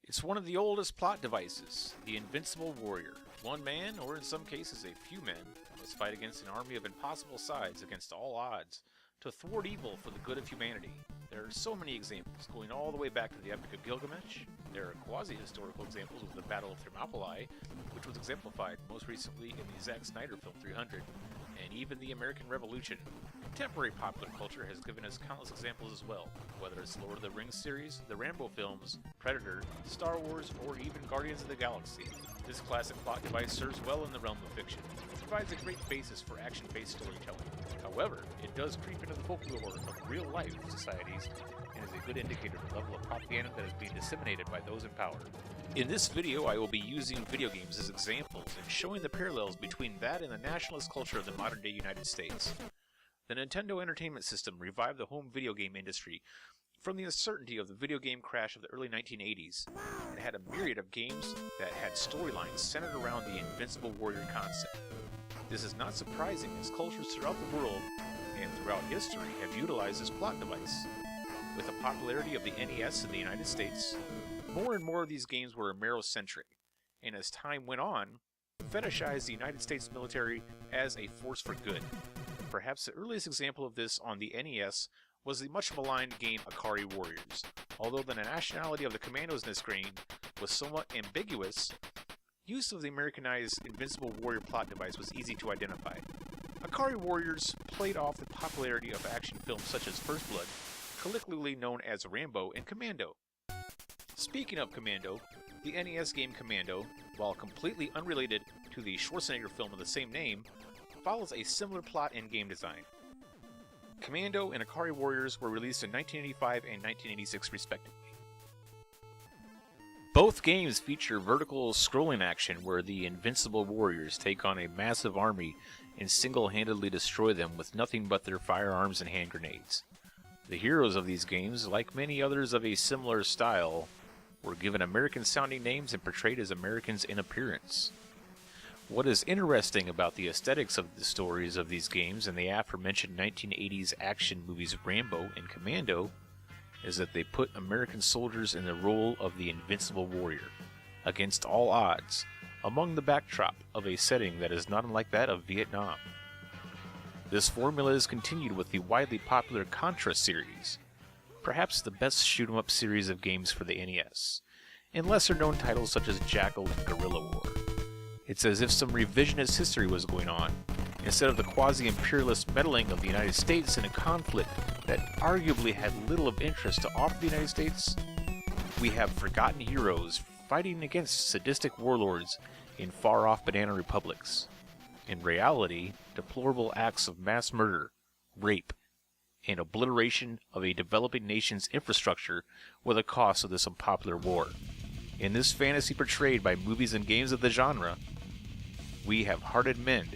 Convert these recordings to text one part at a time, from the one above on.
It's one of the oldest plot devices, the Invincible Warrior. One man, or in some cases a few men, must fight against an army of impossible size against all odds to thwart evil for the good of humanity. There are so many examples, going all the way back to the Epic of Gilgamesh. There are quasi-historical examples with the Battle of Thermopylae, which was exemplified most recently in the Zack Snyder film 300, and even the American Revolution. Contemporary popular culture has given us countless examples as well, whether it's Lord of the Rings series, the Rambo films, Predator, Star Wars, or even Guardians of the Galaxy. This classic plot device serves well in the realm of fiction. It provides a great basis for action-based storytelling. However, it does creep into the folklore of real-life societies and is a good indicator of the level of propaganda that is being disseminated by those in power. In this video, I will be using video games as examples and showing the parallels between that and the nationalist culture of the modern-day United States. The Nintendo Entertainment System revived the home video game industry from the uncertainty of the video game crash of the early 1980s, and had a myriad of games that had storylines centered around the Invincible Warrior concept. This is not surprising, as cultures throughout the world and throughout history have utilized this plot device. With the popularity of the NES in the United States, more and more of these games were Amerocentric, and as time went on, fetishized the United States military as a force for good. Perhaps the earliest example of this on the NES was the much maligned game Akari Warriors. Although the nationality of the commandos in this game was somewhat ambiguous, use of the Americanized Invincible Warrior plot device was easy to identify. Akari Warriors played off the popularity of action films such as First Blood, colloquially known as Rambo, and Commando. Speaking of Commando, the NES game Commando, while completely unrelated to the Schwarzenegger film of the same name, follows a similar plot and game design. Commando and Akari Warriors were released in 1985 and 1986 respectively. Both games feature vertical scrolling action where the Invincible Warriors take on a massive army and single-handedly destroy them with nothing but their firearms and hand grenades. The heroes of these games, like many others of a similar style, were given American-sounding names and portrayed as Americans in appearance. What is interesting about the aesthetics of the stories of these games and the aforementioned 1980s action movies Rambo and Commando is that they put American soldiers in the role of the Invincible Warrior, against all odds, among the backdrop of a setting that is not unlike that of Vietnam. This formula is continued with the widely popular Contra series, perhaps the best shoot-'em-up series of games for the NES, and lesser-known titles such as Jackal and Guerrilla War. It's as if some revisionist history was going on, instead of the quasi-imperialist meddling of the United States in a conflict that arguably had little of interest to offer the United States. We have forgotten heroes fighting against sadistic warlords in far-off banana republics. In reality, deplorable acts of mass murder, rape, and obliteration of a developing nation's infrastructure were the cost of this unpopular war. In this fantasy portrayed by movies and games of the genre, we have hearted men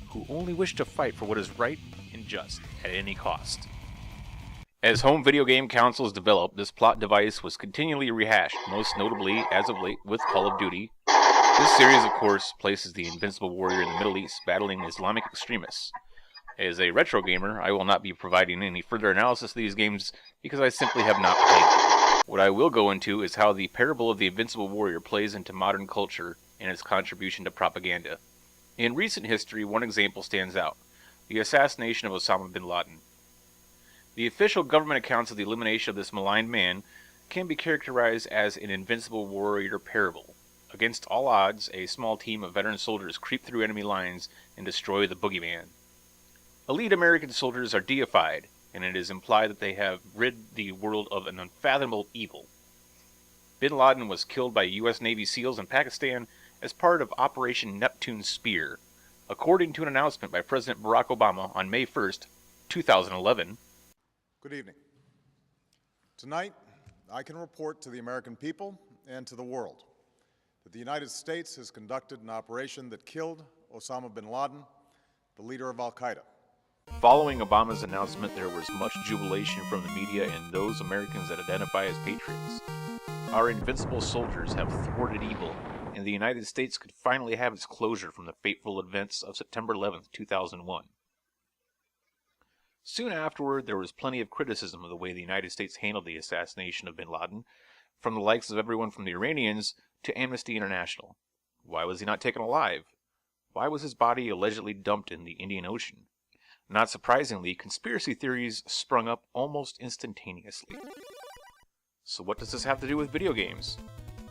who only wish to fight for what is right and just at any cost. As home video game consoles developed, this plot device was continually rehashed, most notably, as of late, with Call of Duty. This series, of course, places the Invincible Warrior in the Middle East battling Islamic extremists. As a retro gamer, I will not be providing any further analysis of these games because I simply have not played them. What I will go into is how the parable of the Invincible Warrior plays into modern culture and its contribution to propaganda. In recent history, one example stands out: the assassination of Osama bin Laden. The official government accounts of the elimination of this maligned man can be characterized as an Invincible Warrior parable. Against all odds, a small team of veteran soldiers creep through enemy lines and destroy the boogeyman. Elite American soldiers are deified, and it is implied that they have rid the world of an unfathomable evil. Bin Laden was killed by U.S. Navy SEALs in Pakistan as part of Operation Neptune Spear, according to an announcement by President Barack Obama on May 1st, 2011. Good evening. Tonight, I can report to the American people and to the world that the United States has conducted an operation that killed Osama bin Laden, the leader of Al-Qaeda. Following Obama's announcement, there was much jubilation from the media and those Americans that identify as patriots. Our invincible soldiers have thwarted evil, and the United States could finally have its closure from the fateful events of September 11, 2001. Soon afterward, there was plenty of criticism of the way the United States handled the assassination of bin Laden, from the likes of everyone from the Iranians to Amnesty International. Why was he not taken alive? Why was his body allegedly dumped in the Indian Ocean? Not surprisingly, conspiracy theories sprung up almost instantaneously. So what does this have to do with video games?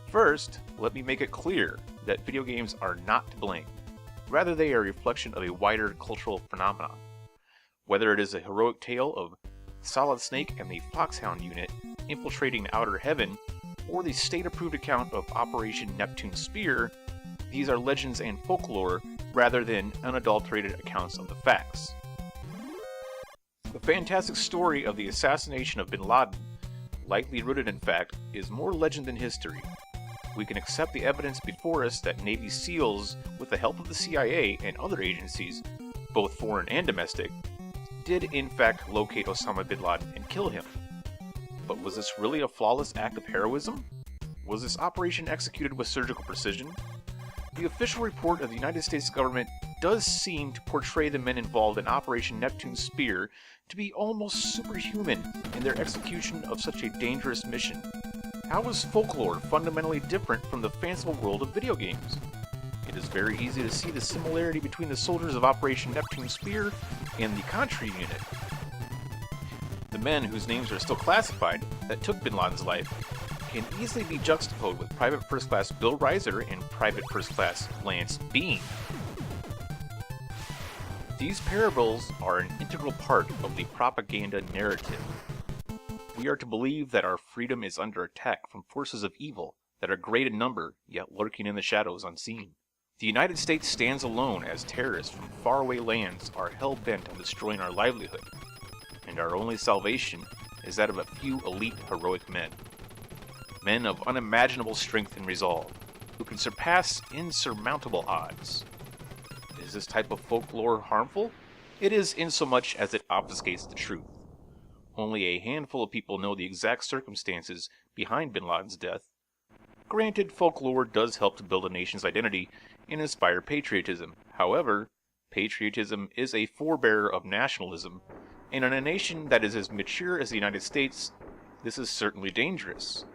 First, let me make it clear that video games are not to blame. Rather, they are a reflection of a wider cultural phenomenon. Whether it is a heroic tale of Solid Snake and the Foxhound unit infiltrating Outer Heaven, or the state-approved account of Operation Neptune Spear, these are legends and folklore rather than unadulterated accounts of the facts. The fantastic story of the assassination of bin Laden, likely rooted in fact, is more legend than history. We can accept the evidence before us that Navy SEALs, with the help of the CIA and other agencies, both foreign and domestic, did in fact locate Osama bin Laden and kill him. But was this really a flawless act of heroism? Was this operation executed with surgical precision? The official report of the United States government does seem to portray the men involved in Operation Neptune Spear to be almost superhuman in their execution of such a dangerous mission. How is folklore fundamentally different from the fanciful world of video games? It is very easy to see the similarity between the soldiers of Operation Neptune Spear and the Contra unit. The men whose names are still classified that took bin Laden's life can easily be juxtaposed with Private First Class Bill Reiser and Private First Class Lance Bean. These parables are an integral part of the propaganda narrative. We are to believe that our freedom is under attack from forces of evil that are great in number, yet lurking in the shadows unseen. The United States stands alone as terrorists from faraway lands are hell-bent on destroying our livelihood, and our only salvation is that of a few elite heroic men. Men of unimaginable strength and resolve, who can surpass insurmountable odds. Is this type of folklore harmful? It is insomuch as it obfuscates the truth. Only a handful of people know the exact circumstances behind bin Laden's death. Granted, folklore does help to build a nation's identity and inspire patriotism. However, patriotism is a forebearer of nationalism, and in a nation that is as mature as the United States, this is certainly dangerous.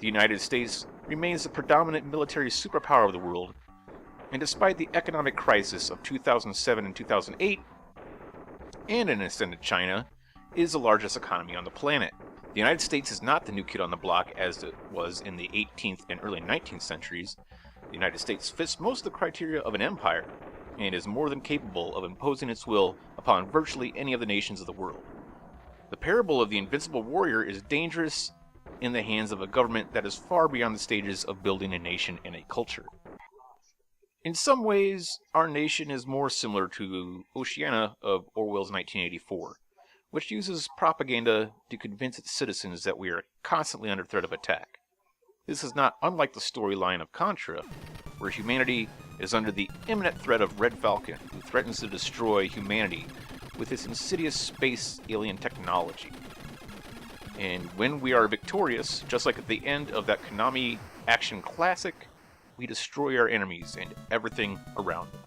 The United States remains the predominant military superpower of the world, and despite the economic crisis of 2007 and 2008, and an ascendant China, is the largest economy on the planet. The United States is not the new kid on the block as it was in the 18th and early 19th centuries. The United States fits most of the criteria of an empire, and is more than capable of imposing its will upon virtually any of the nations of the world. The parable of the Invincible Warrior is dangerous in the hands of a government that is far beyond the stages of building a nation and a culture. In some ways, our nation is more similar to Oceania of Orwell's 1984, which uses propaganda to convince its citizens that we are constantly under threat of attack. This is not unlike the storyline of Contra, where humanity is under the imminent threat of Red Falcon, who threatens to destroy humanity with his insidious space alien technology. And when we are victorious, just like at the end of that Konami action classic, we destroy our enemies and everything around them.